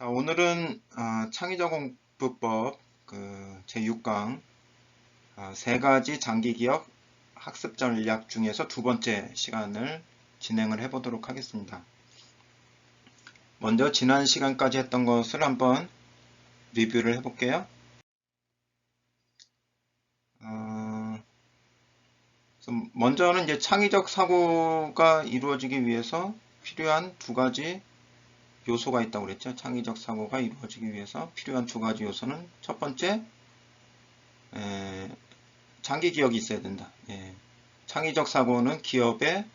자, 오늘은 창의적 공부법 제6강 세 가지 장기기억 학습 전략 중에서 두 번째 시간을 진행을 해보도록 하겠습니다. 먼저 지난 시간까지 했던 것을 한번 리뷰를 해볼게요. 먼저는 이제 창의적 사고가 이루어지기 위해서 필요한 두 가지 요소가 있다고 그랬죠. 창의적 사고가 이루어지기 위해서 필요한 두 가지 요소는 첫 번째, 장기 기억이 있어야 된다. 창의적 사고는 기억의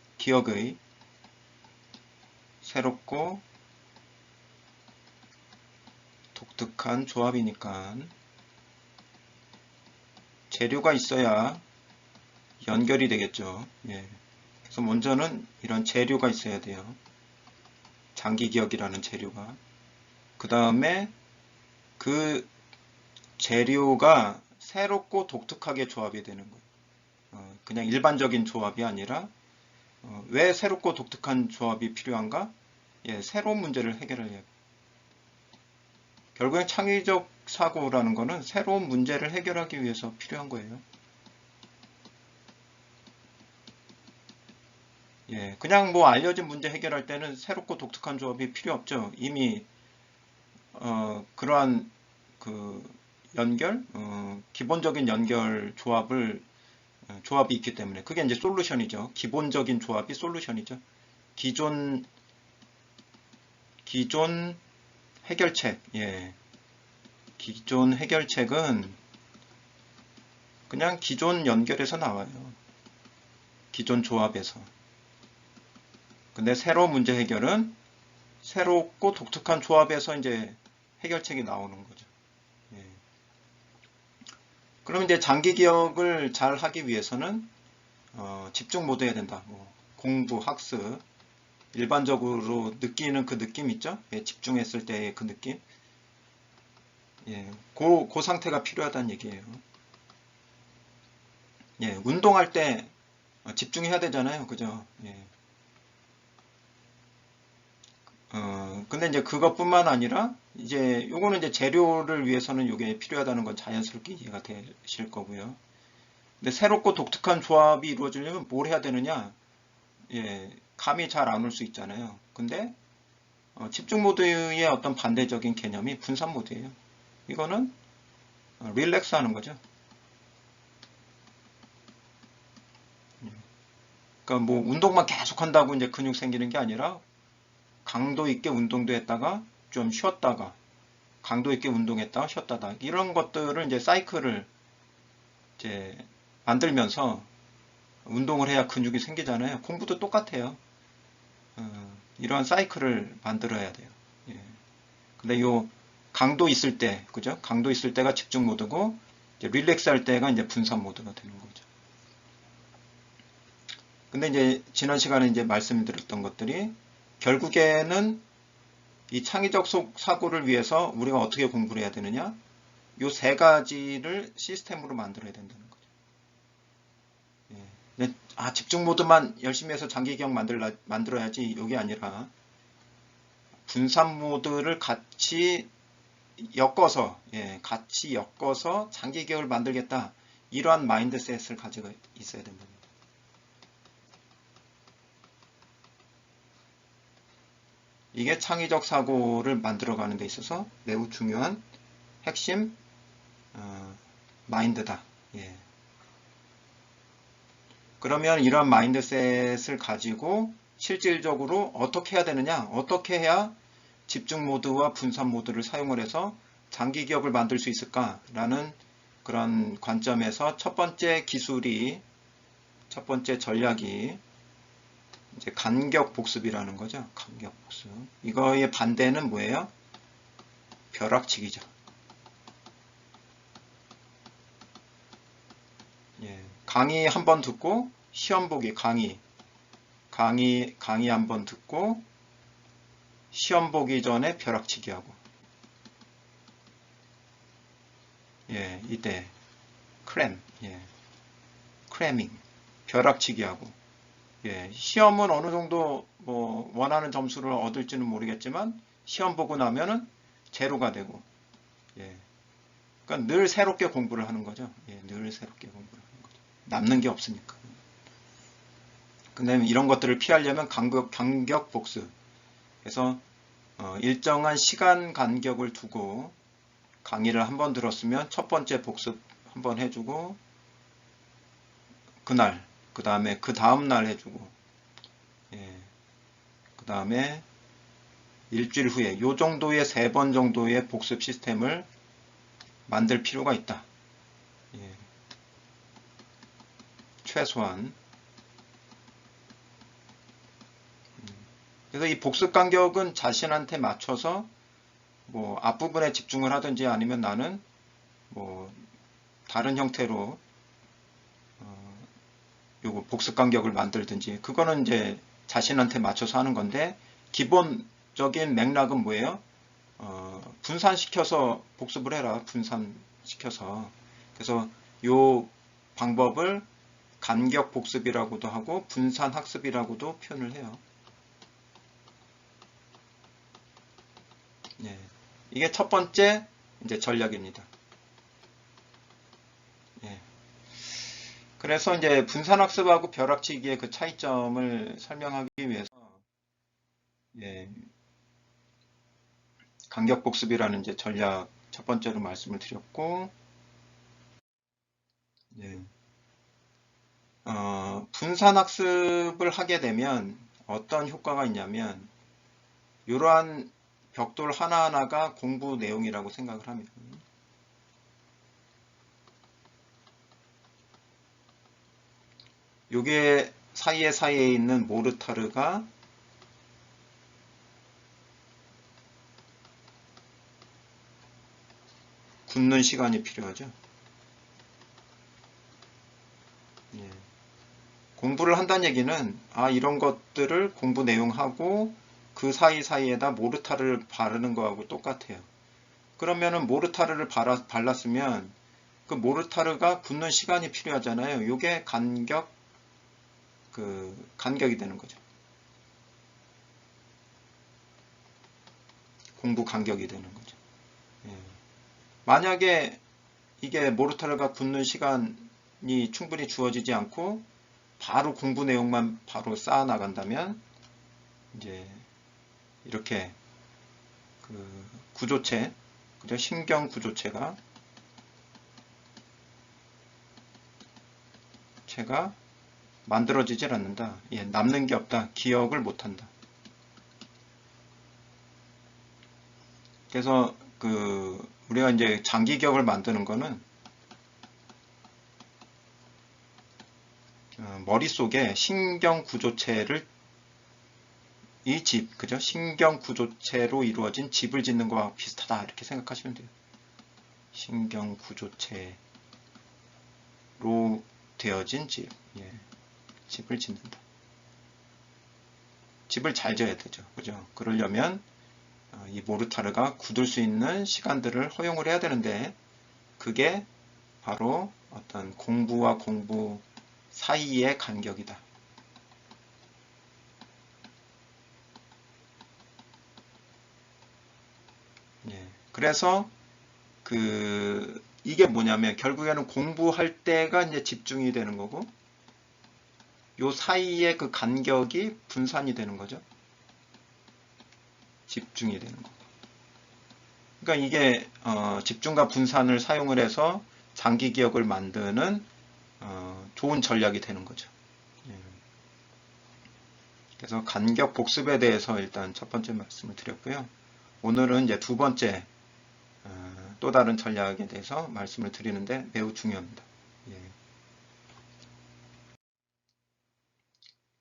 새롭고 독특한 조합이니까 재료가 있어야 연결이 되겠죠. 그래서 먼저는 이런 재료가 있어야 돼요. 장기 기억이라는 재료가. 그 다음에 그 재료가 새롭고 독특하게 조합이 되는 거예요. 그냥 일반적인 조합이 아니라 왜 새롭고 독특한 조합이 필요한가? 새로운 문제를 해결하려고. 결국엔 창의적 사고라는 거는 새로운 문제를 해결하기 위해서 필요한 거예요. 그냥 뭐 알려진 문제 해결할 때는 새롭고 독특한 조합이 필요 없죠. 이미 그러한 그 연결, 기본적인 연결 조합이 있기 때문에 그게 이제 솔루션이죠. 기본적인 조합이 솔루션이죠. 기존 해결책, 기존 해결책은 그냥 기존 연결에서 나와요. 기존 조합에서. 근데 새로운 문제 해결은 새롭고 독특한 조합에서 이제 해결책이 나오는 거죠. 그럼 이제 장기 기억을 잘 하기 위해서는 집중 모드 해야 된다. 공부, 학습, 일반적으로 느끼는 그 느낌 있죠? 집중했을 때의 그 느낌. 그 상태가 필요하다는 얘기예요. 운동할 때 집중해야 되잖아요. 그죠? 근데 이제 그것뿐만 아니라 요거는 이제 재료를 위해서는 이게 필요하다는 건 자연스럽게 이해가 되실 거고요. 근데 새롭고 독특한 조합이 이루어지려면 뭘 해야 되느냐? 감이 잘 안 올 수 있잖아요. 근데 집중 모드의 어떤 반대적인 개념이 분산 모드예요. 이거는 릴렉스 하는 거죠. 그러니까 뭐 운동만 계속 한다고 이제 근육 생기는 게 아니라 강도 있게 운동도 했다가 좀 쉬었다가 강도 있게 운동했다가 쉬었다가 이런 것들을 이제 사이클을 이제 만들면서 운동을 해야 근육이 생기잖아요. 공부도 똑같아요. 이런 사이클을 만들어야 돼요. 근데 요 강도 있을 때, 그죠? 강도 있을 때가 집중 모드고 이제 릴렉스 할 때가 이제 분산 모드가 되는 거죠. 근데 이제 지난 시간에 이제 말씀드렸던 것들이 결국에는 이 창의적 사고를 위해서 우리가 어떻게 공부를 해야 되느냐? 요 세 가지를 시스템으로 만들어야 된다는 거죠. 집중 모드만 열심히 해서 장기 기억 만들어야지 이게 아니라 분산 모드를 같이 엮어서 장기 기억을 만들겠다. 이러한 마인드셋을 가지고 있어야 된다. 이게 창의적 사고를 만들어가는 데 있어서 매우 중요한 핵심 마인드다. 그러면 이런 마인드셋을 가지고 실질적으로 어떻게 해야 되느냐? 어떻게 해야 집중 모드와 분산 모드를 사용을 해서 장기 기억을 만들 수 있을까라는 그런 관점에서 첫 번째 전략이 이제 간격 복습이라는 거죠. 간격 복습. 이거의 반대는 뭐예요? 벼락치기죠. 강의 한번 듣고 시험 보기 강의 한번 듣고 시험 보기 전에 벼락치기 하고 이때 크래밍 벼락치기 하고 시험은 어느 정도 뭐 원하는 점수를 얻을지는 모르겠지만 시험 보고 나면은 제로가 되고, 예. 그러니까 늘 새롭게 공부를 하는 거죠. 예, 늘 새롭게 공부를 하는 거죠. 남는 게 없으니까. 근데 이런 것들을 피하려면 간격 복습. 그래서 일정한 시간 간격을 두고 강의를 한번 들었으면 첫 번째 복습 한번 해주고 그날, 그 다음에 그 다음날 해주고, 예, 그 다음에 일주일 후에 요 정도의 3번 정도의 복습 시스템을 만들 필요가 있다. 예, 최소한. 그래서 이 복습 간격은 자신한테 맞춰서 뭐 앞부분에 집중을 하든지 아니면 나는 뭐 다른 형태로 요거 복습 간격을 만들든지 그거는 이제 자신한테 맞춰서 하는 건데 기본적인 맥락은 뭐예요? 분산시켜서 복습을 해라. 분산시켜서. 그래서 요 방법을 간격 복습이라고도 하고 분산 학습이라고도 표현을 해요. 예. 이게 첫 번째 이제 전략입니다. 예. 그래서 이제 분산학습하고 벼락치기의 그 차이점을 설명하기 위해서 예, 간격복습이라는 이제 전략 첫 번째로 말씀을 드렸고 예, 분산학습을 하게 되면 어떤 효과가 있냐면 이러한 벽돌 하나하나가 공부 내용이라고 생각을 합니다. 요게 사이에 있는 모르타르가 굳는 시간이 필요하죠. 예. 공부를 한다는 얘기는 이런 것들을 공부 내용하고 그 사이사이에다 모르타르를 바르는 거하고 똑같아요. 그러면은 모르타르를 발랐으면 그 모르타르가 굳는 시간이 필요하잖아요. 요게 간격이 되는 거죠. 공부 간격이 되는 거죠. 예. 만약에 이게 모르타르가 굳는 시간이 충분히 주어지지 않고 바로 공부 내용만 바로 쌓아 나간다면 이제 이렇게 그 구조체, 그죠? 신경 구조체가 만들어지질 않는다. 예, 남는 게 없다. 기억을 못한다. 그래서 우리가 이제 장기 기억을 만드는 거는 머릿속에 신경 구조체를 이 집, 그죠? 신경 구조체로 이루어진 집을 짓는 거와 비슷하다. 이렇게 생각하시면 돼요. 신경 구조체로 되어진 집. 예, 집을 짓는다. 집을 잘 지어야 되죠. 그죠? 그러려면 이 모르타르가 굳을 수 있는 시간들을 허용을 해야 되는데 그게 바로 어떤 공부와 공부 사이의 간격이다. 예, 그래서 이게 뭐냐면 결국에는 공부할 때가 이제 집중이 되는 거고 요 사이의 그 간격이 분산이 되는 거죠. 집중이 되는 거. 그러니까 이게 집중과 분산을 사용을 해서 장기 기억을 만드는 좋은 전략이 되는 거죠. 예. 그래서 간격 복습에 대해서 일단 첫 번째 말씀을 드렸고요. 오늘은 이제 두 번째 또 다른 전략에 대해서 말씀을 드리는데 매우 중요합니다. 예.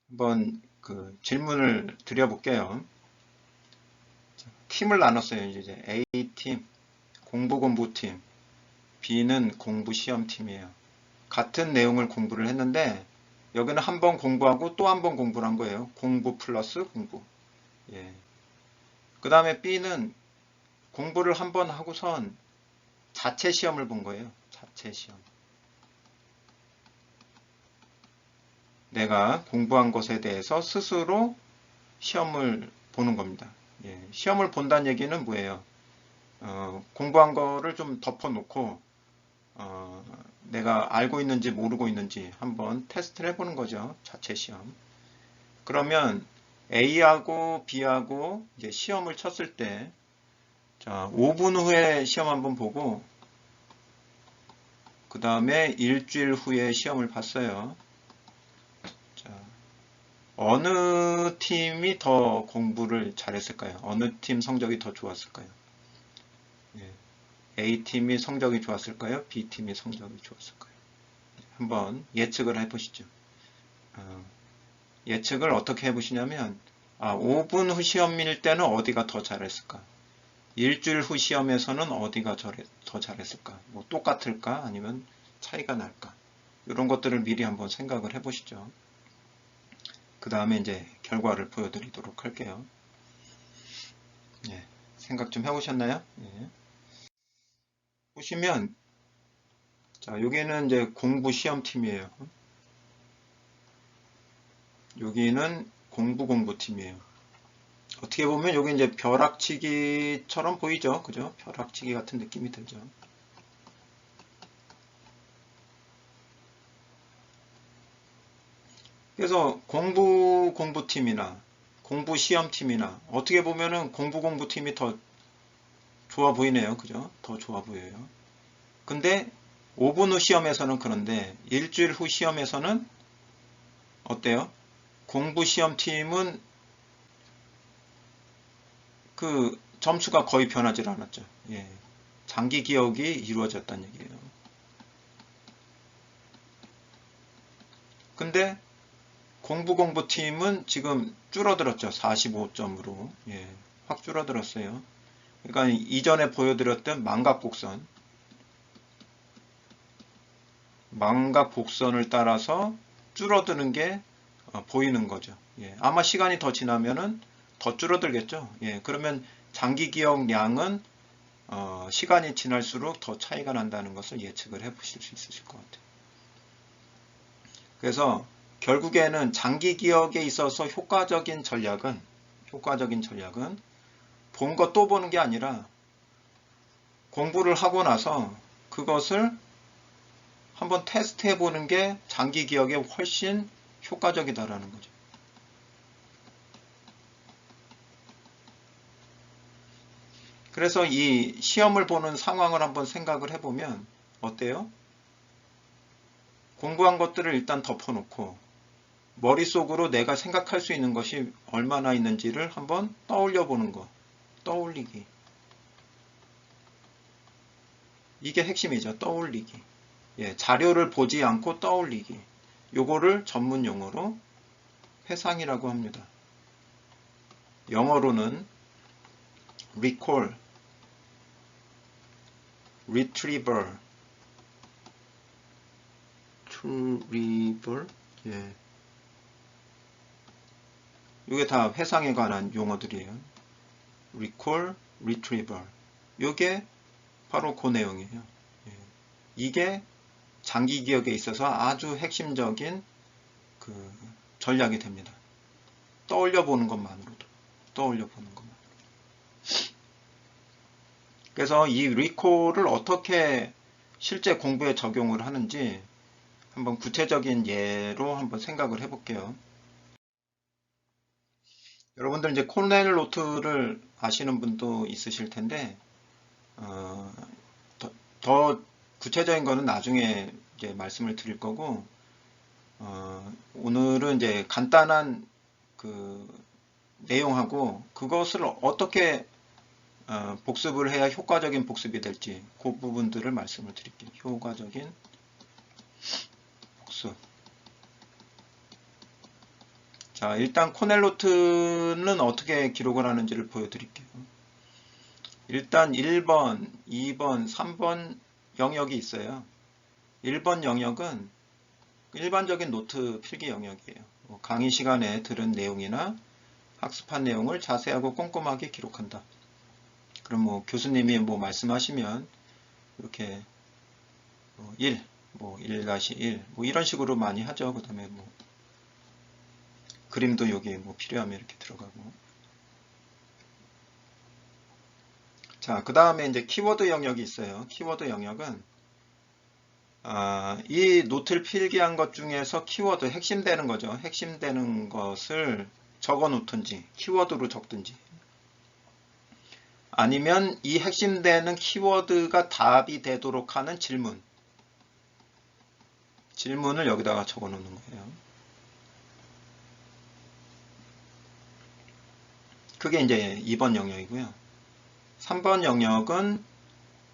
한번 질문을 드려볼게요. 팀을 나눴어요. 이제 A팀, 공부팀, B는 공부시험팀이에요. 같은 내용을 공부를 했는데 여기는 한 번 공부하고 또 한 번 공부를 한 거예요. 공부 플러스 공부. 예. 그 다음에 B는 공부를 한 번 하고선 자체 시험을 본 거예요. 자체 시험. 내가 공부한 것에 대해서 스스로 시험을 보는 겁니다. 예. 시험을 본다는 얘기는 뭐예요? 공부한 거를 좀 덮어놓고 내가 알고 있는지 모르고 있는지 한번 테스트를 해보는 거죠. 자체 시험. 그러면 A하고 B하고 이제 시험을 쳤을 때, 자, 5분 후에 시험 한번 보고, 그 다음에 일주일 후에 시험을 봤어요. 자, 어느 팀이 더 공부를 잘했을까요? 어느 팀 성적이 더 좋았을까요? 예. A팀이 성적이 좋았을까요? B팀이 성적이 좋았을까요? 한번 예측을 해보시죠. 예측을 어떻게 해보시냐면, 5분 후 시험일 때는 어디가 더 잘했을까? 일주일 후 시험에서는 어디가 더 잘했을까? 뭐 똑같을까? 아니면 차이가 날까? 이런 것들을 미리 한번 생각을 해보시죠. 그 다음에 이제 결과를 보여드리도록 할게요. 예, 생각 좀 해보셨나요? 예. 보시면, 자, 여기는 이제 공부 시험팀이에요. 여기는 공부팀이에요. 어떻게 보면 여기 이제 벼락치기처럼 보이죠? 그죠? 벼락치기 같은 느낌이 들죠. 그래서 공부팀이나 공부 시험팀이나 어떻게 보면은 공부팀이 더 좋아 보이네요. 그죠? 더 좋아 보여요. 근데 5분 후 시험에서는 그런데 일주일 후 시험에서는 어때요? 공부 시험팀은 그 점수가 거의 변하지 않았죠. 예. 장기 기억이 이루어졌다는 얘기예요. 근데 공부팀은 지금 줄어들었죠. 45점으로. 예. 확 줄어들었어요. 그러니까 이전에 보여드렸던 망각 곡선을 따라서 줄어드는 게 보이는 거죠. 예. 아마 시간이 더 지나면은 더 줄어들겠죠. 예. 그러면 장기 기억량은 시간이 지날수록 더 차이가 난다는 것을 예측을 해 보실 수 있으실 것 같아요. 그래서 결국에는 장기 기억에 있어서 효과적인 전략은 본 거 또 보는 게 아니라 공부를 하고 나서 그것을 한번 테스트해 보는 게 장기 기억에 훨씬 효과적이다라는 거죠. 그래서 이 시험을 보는 상황을 한번 생각을 해보면 어때요? 공부한 것들을 일단 덮어놓고 머릿속으로 내가 생각할 수 있는 것이 얼마나 있는지를 한번 떠올려 보는 거. 떠올리기. 이게 핵심이죠. 떠올리기. 예, 자료를 보지 않고 떠올리기. 요거를 전문 용어로 회상이라고 합니다. 영어로는 recall, retrieval, 예. 이게 다 회상에 관한 용어들이에요. recall, retrieval. 이게 바로 그 내용이에요. 예. 이게 장기 기억에 있어서 아주 핵심적인 그 전략이 됩니다. 떠올려 보는 것만으로도. 떠올려 보는 것만. 그래서 이 리콜을 어떻게 실제 공부에 적용을 하는지 한번 구체적인 예로 한번 생각을 해볼게요. 여러분들 이제 코넬 노트를 아시는 분도 있으실 텐데 더 구체적인 거는 나중에 이제 말씀을 드릴 거고 오늘은 이제 간단한 그 내용하고 그것을 어떻게 복습을 해야 효과적인 복습이 될지 그 부분들을 말씀을 드릴게요. 효과적인 복습. 자, 일단 코넬노트는 어떻게 기록을 하는지를 보여드릴게요. 일단 1번, 2번, 3번 영역이 있어요. 1번 영역은 일반적인 노트 필기 영역이에요. 강의 시간에 들은 내용이나 학습한 내용을 자세하고 꼼꼼하게 기록한다. 그럼 뭐 교수님이 뭐 말씀하시면 이렇게 1, 뭐 1-1, 뭐 이런 식으로 많이 하죠. 그 다음에 뭐 그림도 여기 뭐 필요하면 이렇게 들어가고. 자, 그 다음에 이제 키워드 영역이 있어요. 키워드 영역은 이 노트를 필기한 것 중에서 키워드 핵심되는 거죠. 핵심되는 것을 적어 놓든지 키워드로 적든지 아니면 이 핵심되는 키워드가 답이 되도록 하는 질문을 여기다가 적어 놓는 거예요. 그게 이제 2번 영역이고요. 3번 영역은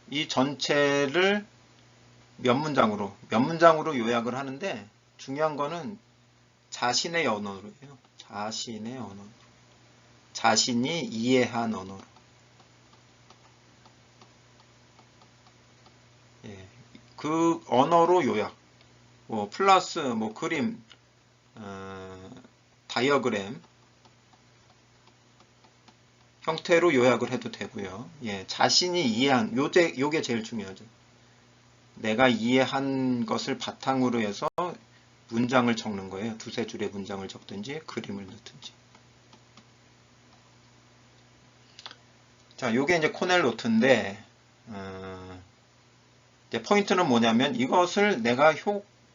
이 전체를 몇 문장으로 요약을 하는데 중요한 거는 자신의 언어로예요. 자신의 언어. 자신이 이해한 언어로. 예, 그 언어로 요약. 뭐 플러스 뭐 그림, 다이어그램 형태로 요약을 해도 되고요. 예, 자신이 이해한 요게 제일 중요하죠. 내가 이해한 것을 바탕으로 해서 문장을 적는 거예요. 두세 줄의 문장을 적든지 그림을 넣든지. 자, 요게 이제 코넬 노트인데 이제 포인트는 뭐냐면 이것을 내가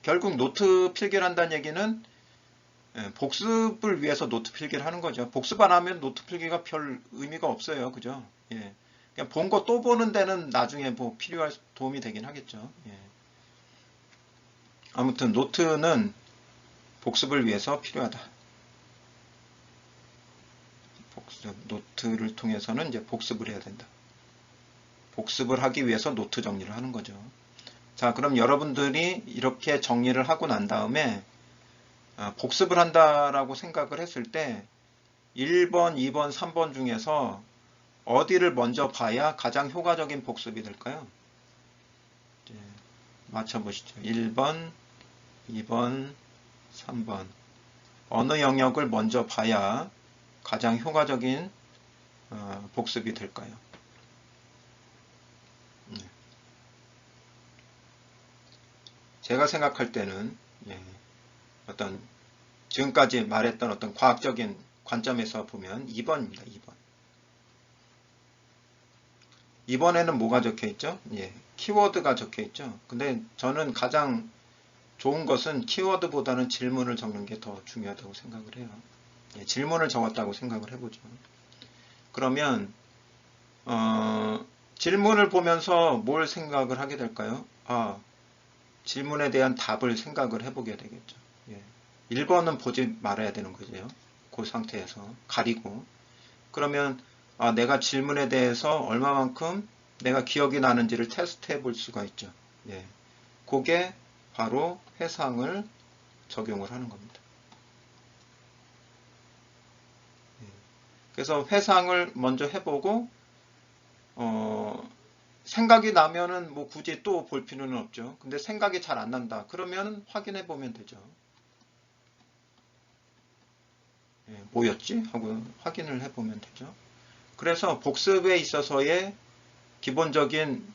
결국 노트 필기를 한다는 얘기는 복습을 위해서 노트 필기를 하는 거죠. 복습 안 하면 노트 필기가 별 의미가 없어요. 그죠? 예. 그냥 본 거 또 보는 데는 나중에 뭐 필요할 도움이 되긴 하겠죠. 예. 아무튼 노트는 복습을 위해서 필요하다. 노트를 통해서는 이제 복습을 해야 된다. 복습을 하기 위해서 노트 정리를 하는 거죠. 자, 그럼 여러분들이 이렇게 정리를 하고 난 다음에 복습을 한다라고 생각을 했을 때 1번, 2번, 3번 중에서 어디를 먼저 봐야 가장 효과적인 복습이 될까요? 맞춰보시죠. 1번, 2번, 3번. 어느 영역을 먼저 봐야 가장 효과적인 복습이 될까요? 제가 생각할 때는 어떤 지금까지 말했던 어떤 과학적인 관점에서 보면 2번입니다. 2번. 2번에는 뭐가 적혀 있죠? 예, 키워드가 적혀 있죠. 근데 저는 가장 좋은 것은 키워드보다는 질문을 적는 게 더 중요하다고 생각을 해요. 예, 질문을 적었다고 생각을 해보죠. 그러면 질문을 보면서 뭘 생각을 하게 될까요? 질문에 대한 답을 생각을 해보게 되겠죠. 예. 1번은 보지 말아야 되는 거죠. 그 상태에서 가리고. 그러면 내가 질문에 대해서 얼마만큼 내가 기억이 나는지를 테스트해 볼 수가 있죠. 예. 그게 바로 회상을 적용을 하는 겁니다. 예. 그래서 회상을 먼저 해보고 생각이 나면은 뭐 굳이 또 볼 필요는 없죠. 근데 생각이 잘 안 난다. 그러면 확인해 보면 되죠. 예, 뭐였지? 하고 확인을 해 보면 되죠. 그래서 복습에 있어서의 기본적인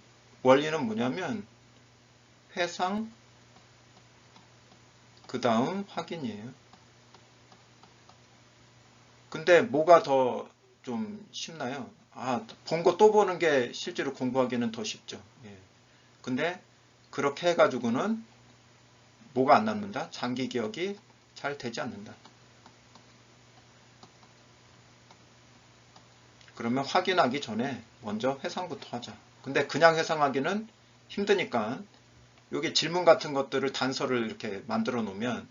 원리는 뭐냐면 회상, 그 다음 확인이에요. 근데 뭐가 더 좀 쉽나요? 본 거 또 보는 게 실제로 공부하기는 더 쉽죠. 예. 근데 그렇게 해가지고는 뭐가 안 남는다? 장기 기억이 잘 되지 않는다. 그러면 확인하기 전에 먼저 회상부터 하자. 근데 그냥 회상하기는 힘드니까 여기 질문 같은 것들을 단서를 이렇게 만들어 놓으면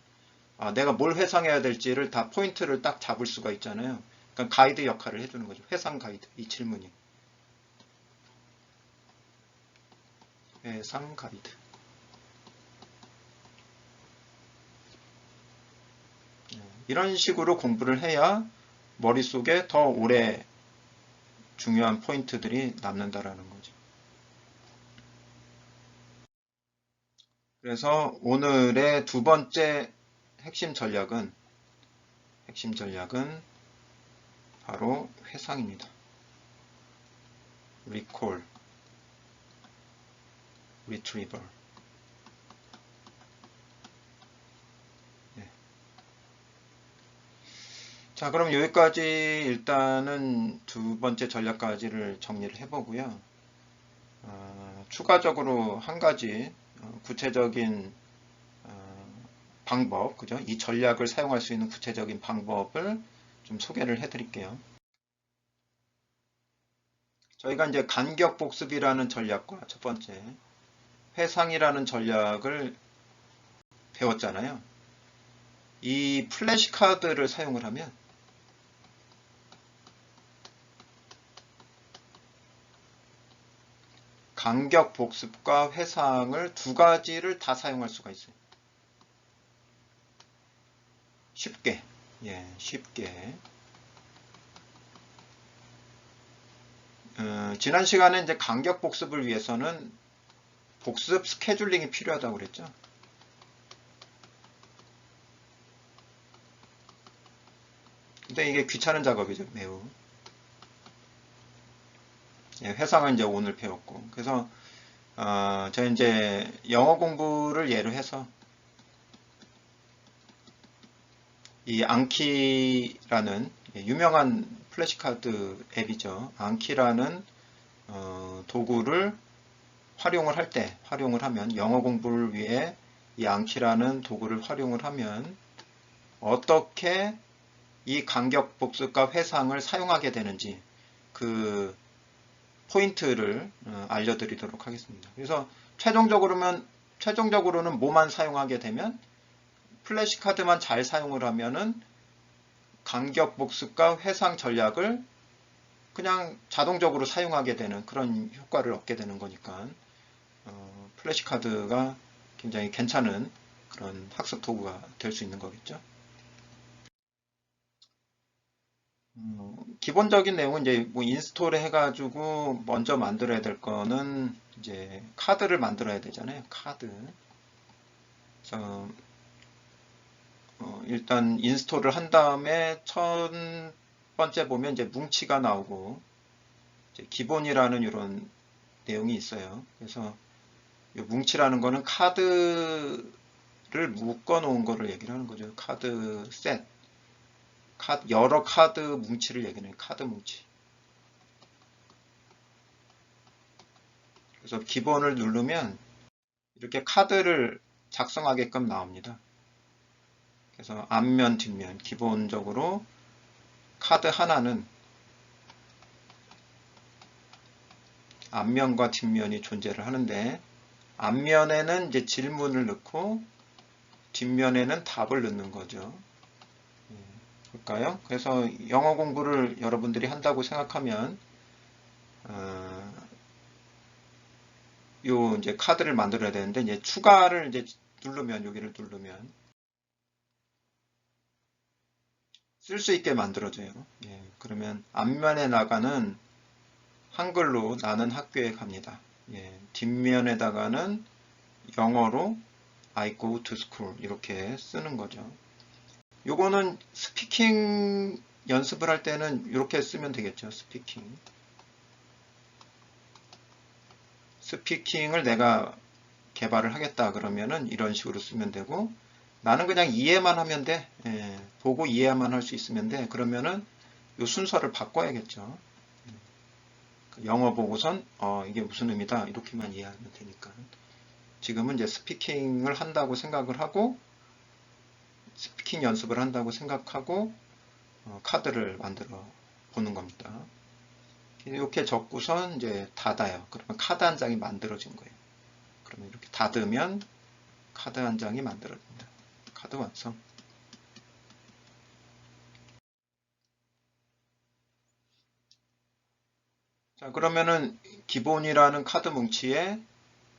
내가 뭘 회상해야 될지를 다 포인트를 딱 잡을 수가 있잖아요. 그러니까 가이드 역할을 해주는 거죠. 회상 가이드, 이 질문이. 회상 가이드. 이런 식으로 공부를 해야 머릿속에 더 오래 중요한 포인트들이 남는다라는 거죠. 그래서 오늘의 두 번째 핵심 전략은 바로 회상입니다. recall, retrieval. 자, 그럼 여기까지 일단은 두 번째 전략까지를 정리를 해보고요. 추가적으로 한 가지 구체적인 방법, 그죠? 이 전략을 사용할 수 있는 구체적인 방법을 좀 소개를 해드릴게요. 저희가 이제 간격 복습이라는 전략과 첫 번째 회상이라는 전략을 배웠잖아요. 이 플래시 카드를 사용을 하면 간격 복습과 회상을 두 가지를 다 사용할 수가 있어요. 쉽게, 쉽게. 지난 시간에 이제 간격 복습을 위해서는 복습 스케줄링이 필요하다고 그랬죠. 근데 이게 귀찮은 작업이죠, 매우. 회상은 이제 오늘 배웠고. 그래서, 저 이제 영어 공부를 예로 해서 이 앙키라는 유명한 플래시카드 앱이죠. 앙키라는 도구를 활용을 하면 영어 공부를 위해 이 앙키라는 도구를 활용을 하면 어떻게 이 간격 복습과 회상을 사용하게 되는지 그 포인트를 알려드리도록 하겠습니다. 그래서 최종적으로는 뭐만 사용하게 되면 플래시 카드만 잘 사용을 하면은 간격 복습과 회상 전략을 그냥 자동적으로 사용하게 되는 그런 효과를 얻게 되는 거니까 플래시 카드가 굉장히 괜찮은 그런 학습 도구가 될 수 있는 거겠죠. 기본적인 내용은 이제 뭐 인스톨 해가지고 먼저 만들어야 될 거는 이제 카드를 만들어야 되잖아요. 카드. 그래서 일단 인스톨을 한 다음에 첫 번째 보면 이제 뭉치가 나오고 이제 기본이라는 이런 내용이 있어요. 그래서 이 뭉치라는 거는 카드를 묶어 놓은 거를 얘기를 하는 거죠. 카드 셋. 여러 카드 뭉치를 얘기해요. 카드 뭉치. 그래서 기본을 누르면 이렇게 카드를 작성하게끔 나옵니다. 그래서 앞면, 뒷면 기본적으로 카드 하나는 앞면과 뒷면이 존재를 하는데 앞면에는 이제 질문을 넣고 뒷면에는 답을 넣는 거죠. 볼까요? 그래서 영어 공부를 여러분들이 한다고 생각하면 요 이제 카드를 만들어야 되는데 이제 추가를 이제 누르면 여기를 누르면 쓸 수 있게 만들어져요. 그러면 앞면에 나가는 한글로 나는 학교에 갑니다. 뒷면에다가는 영어로 I go to school 이렇게 쓰는 거죠. 요거는 스피킹 연습을 할 때는 이렇게 쓰면 되겠죠. 스피킹을 내가 개발을 하겠다 그러면은 이런 식으로 쓰면 되고 나는 그냥 이해만 하면 돼. 보고 이해만 할 수 있으면 돼. 그러면은 요 순서를 바꿔야겠죠. 영어 보고선 이게 무슨 의미다 이렇게만 이해하면 되니까 지금은 이제 스피킹을 한다고 생각을 하고 스피킹 연습을 한다고 생각하고 카드를 만들어 보는 겁니다. 이렇게 적고선 이제 닫아요. 그러면 카드 한 장이 만들어진 거예요. 그러면 이렇게 닫으면 카드 한 장이 만들어집니다. 카드 완성. 자, 그러면은 기본이라는 카드 뭉치에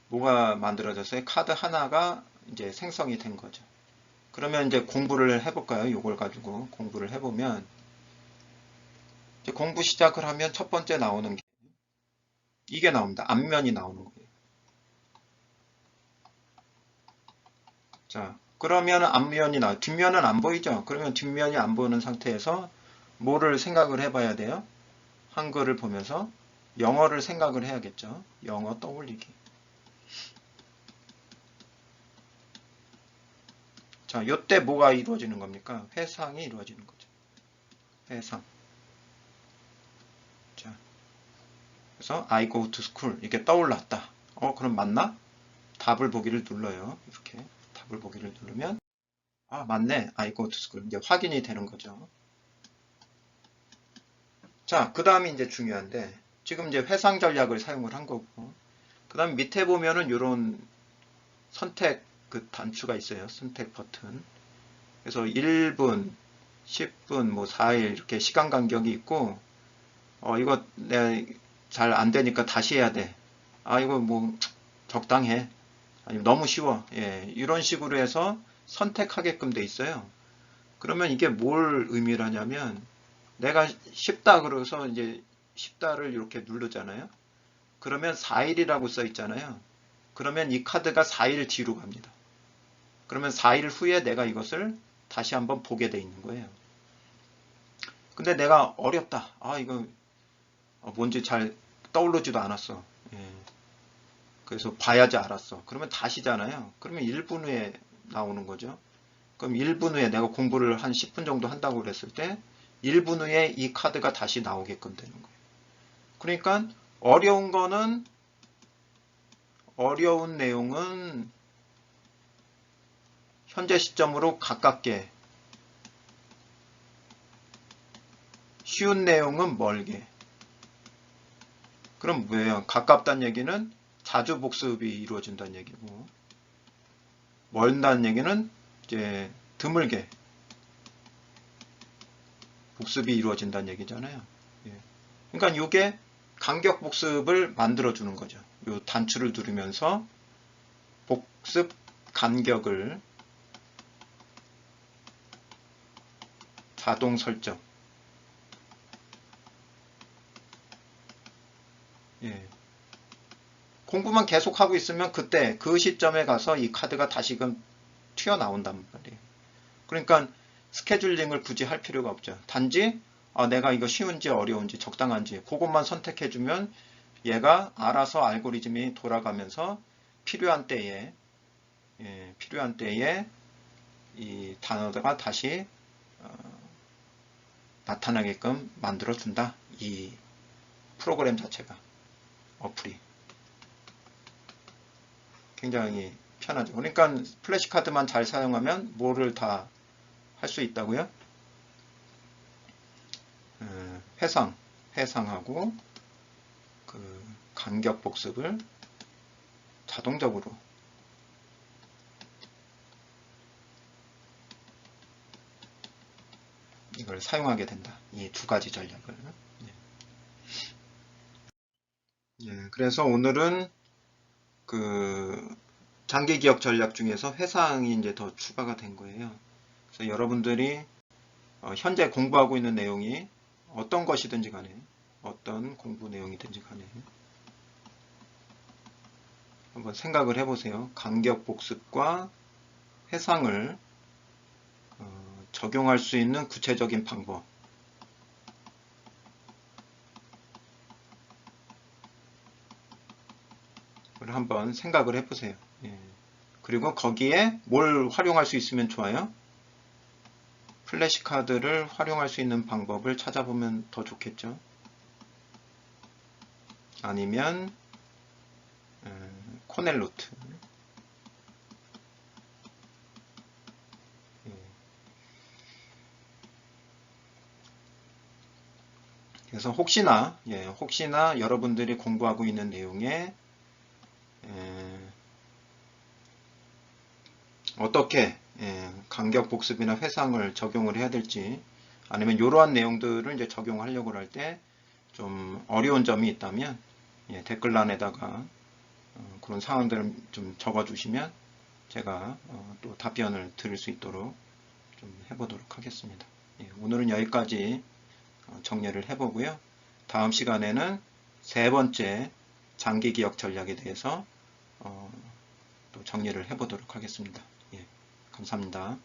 뭐가 만들어졌어요? 카드 하나가 이제 생성이 된 거죠. 그러면 이제 공부를 해볼까요? 이걸 가지고 공부를 해보면 이제 공부 시작을 하면 첫 번째 나오는 게 이게 나옵니다. 앞면이 나오는 거예요. 자, 그러면 앞면이 뒷면은 안 보이죠? 그러면 뒷면이 안 보이는 상태에서 뭐를 생각을 해봐야 돼요? 한글을 보면서 영어를 생각을 해야겠죠? 영어 떠올리기. 자, 요때 뭐가 이루어지는 겁니까? 회상이 이루어지는 거죠. 해상. 자, 그래서 I go to school 이게 떠올랐다. 그럼 맞나? 답을 보기를 눌러요. 이렇게 답을 보기를 누르면 맞네. I go to school. 이제 확인이 되는 거죠. 자, 그 다음이 이제 중요한데 지금 이제 회상 전략을 사용을 한 거고 그 다음 밑에 보면은 이런 선택 그 단추가 있어요. 선택 버튼. 그래서 1분, 10분, 뭐 4일 이렇게 시간 간격이 있고 이거 내가 잘 안 되니까 다시 해야 돼. 이거 뭐 적당해. 아니면 너무 쉬워. 예, 이런 식으로 해서 선택하게끔 돼 있어요. 그러면 이게 뭘 의미를 하냐면 내가 쉽다 그래서 이제 쉽다를 이렇게 누르잖아요. 그러면 4일이라고 써 있잖아요. 그러면 이 카드가 4일 뒤로 갑니다. 그러면 4일 후에 내가 이것을 다시 한번 보게 돼 있는 거예요. 근데 내가 어렵다. 이거 뭔지 잘 떠오르지도 않았어. 예. 그래서 봐야지 알았어. 그러면 다시잖아요. 그러면 1분 후에 나오는 거죠. 그럼 1분 후에 내가 공부를 한 10분 정도 한다고 그랬을 때 1분 후에 이 카드가 다시 나오게끔 되는 거예요. 그러니까 어려운 내용은 현재 시점으로 가깝게, 쉬운 내용은 멀게. 그럼 뭐예요? 가깝다는 얘기는 자주 복습이 이루어진다는 얘기고, 멀다는 얘기는 이제 드물게 복습이 이루어진다는 얘기잖아요. 예. 그러니까 이게 간격 복습을 만들어 주는 거죠. 이 단추를 누르면서 복습 간격을 자동 설정. 예. 공부만 계속 하고 있으면 그때 그 시점에 가서 이 카드가 다시금 튀어나온단 말이에요. 그러니까 스케줄링을 굳이 할 필요가 없죠. 단지 내가 이거 쉬운지 어려운지 적당한지 그것만 선택해주면 얘가 알아서 알고리즘이 돌아가면서 필요한 때에 이 단어가 다시 나타나게끔 만들어준다. 이 프로그램 자체가, 어플이 굉장히 편하죠. 그러니까 플래시카드만 잘 사용하면 뭐를 다 할 수 있다고요? 회상하고 그 간격 복습을 자동적으로 이걸 사용하게 된다. 이 두 가지 전략을. 그래서 오늘은 그 장기 기억 전략 중에서 회상이 이제 더 추가가 된 거예요. 그래서 여러분들이 현재 공부하고 있는 내용이 어떤 것이든지 간에, 어떤 공부 내용이든지 간에 한번 생각을 해보세요. 간격 복습과 회상을 적용할 수 있는 구체적인 방법. 을 한번 생각을 해보세요. 예. 그리고 거기에 뭘 활용할 수 있으면 좋아요? 플래시카드를 활용할 수 있는 방법을 찾아보면 더 좋겠죠. 아니면 코넬노트. 그래서 혹시나 여러분들이 공부하고 있는 내용에 어떻게 간격 복습이나 회상을 적용을 해야 될지, 아니면 이러한 내용들을 이제 적용하려고 할 때 좀 어려운 점이 있다면 댓글란에다가 그런 상황들을 좀 적어주시면 제가 또 답변을 드릴 수 있도록 좀 해보도록 하겠습니다. 오늘은 여기까지 정리를 해보고요. 다음 시간에는 세 번째 장기 기억 전략에 대해서 또 정리를 해보도록 하겠습니다. 감사합니다.